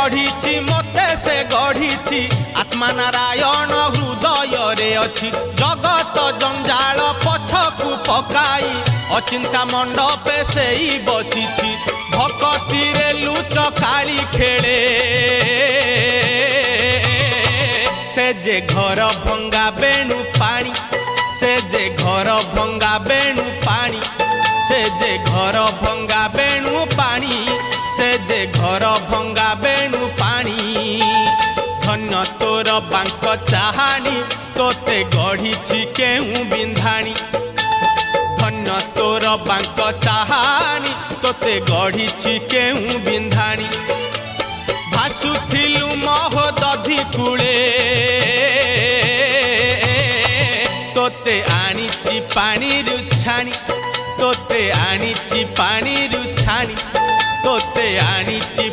गढ़ी मते से गढ़ी आत्मा नारायण हृदय रे अच्छी जगत जंजाल पछकु पकाई अचिंता मंडपे से ही बसी भक्ति रे लुच काली खेले से जे घर भंगा बेणु पानी से जे घर भंगा बेणु पानी से जे घर भंगा बेणु पानी से जे घर भंगा बेणु पानी धन्य तोर बांक चाहानी तोते गढ़ी केहू बिंधाणी धन्य तोर बांक चाहानी तोते गढ़ी केहू बिंधाणी भासुथिलु महोदधि कूले तोते आनीची पानी रुछाणी तोते आनीची पानी रुछाणी तोते आनीची